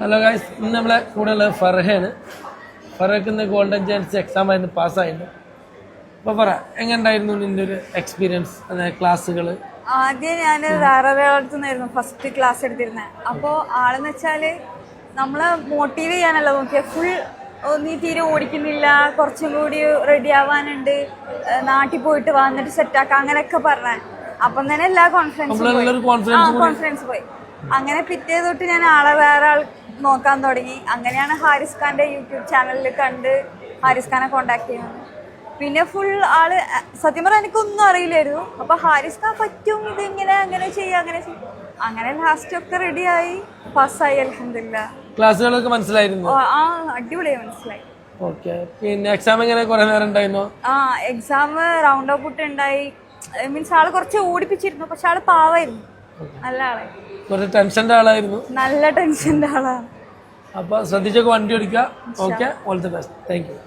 Hello guys, ഇന്ന് നമ്മളെ കൂടെ ഉള്ളത് ഫർഹയാണ്. ഫർഹക്ക് ഇന്ന് ഗോൾഡൻ ചാൻസ് എക്സാം ആയിരുന്നു, പാസ്സായിരുന്നു. അപ്പോൾ പറ, എങ്ങനെയുണ്ടായിരുന്നു നിൻ്റെ ഒരു എക്സ്പീരിയൻസ്, അതായത് ക്ലാസ്സുകൾ? ആദ്യം ഞാൻ വേറെ ഒരാളടുത്ത് നിന്നായിരുന്നു ഫസ്റ്റ് ക്ലാസ് എടുത്തിരുന്നത്. അപ്പോൾ ആളെന്ന് വെച്ചാൽ നമ്മളെ മോട്ടീവ് ചെയ്യാനല്ല നോക്കിയാൽ ഫുൾ നീ തീരെ ഓടിക്കുന്നില്ല, കുറച്ചും കൂടി റെഡി ആവാനുണ്ട്, നാട്ടിൽ പോയിട്ട് വന്നിട്ട് സെറ്റാക്കാം അങ്ങനെയൊക്കെ പറഞ്ഞാൽ. അപ്പം തന്നെ എല്ലാ കോൺഫിഡൻസ് പോയി. അങ്ങനെ പിറ്റേ തൊട്ട് ഞാൻ ആളെ വേറെ ആൾ നോക്കാൻ തുടങ്ങി. അങ്ങനെയാണ് ഹാരിസ് ഖാന്റെ യൂട്യൂബ് ചാനലിൽ കണ്ട് ഹാരിസ് ഖാനെ കോണ്ടാക്ട് ചെയ്യുന്നത്. പിന്നെ ഫുൾ ആള് സത്യം പറഞ്ഞാൽ എനിക്കൊന്നും അറിയില്ലായിരുന്നു. അപ്പൊ ഹാരിസ് ഖാൻ പറ്റും, ഇതിങ്ങനെ അങ്ങനെ ചെയ്യാം അങ്ങനെ ലാസ്റ്റ് ഒക്കെ റെഡിയായി പാസ്സായി. അൽഹംദുലില്ലാ. ക്ലാസ്സുകളൊക്കെ മനസ്സിലായിരുന്നു? ആ, അടിപൊളിയായി മനസ്സിലായി. ഓക്കെ. പിന്നെ എക്സാം എങ്ങനെ കുറെ നേരം ഉണ്ടായിരുന്നു? എക്സാം റൗണ്ട് ഓഫ് പുട്ട് ഉണ്ടായി. മീൻസ് ആള് കുറച്ച് ഓടിപ്പിച്ചിരുന്നു, പക്ഷെ ആള് പാവായിരുന്നു, നല്ല ആളെ. കുറച്ച് ടെൻഷന്റെ ആളായിരുന്നു? നല്ല ടെൻഷന്റെ ആളാണ്. അപ്പൊ ശ്രദ്ധിച്ചൊക്കെ വണ്ടി ഓടിക്കുക. Okay, all the best. Thank you.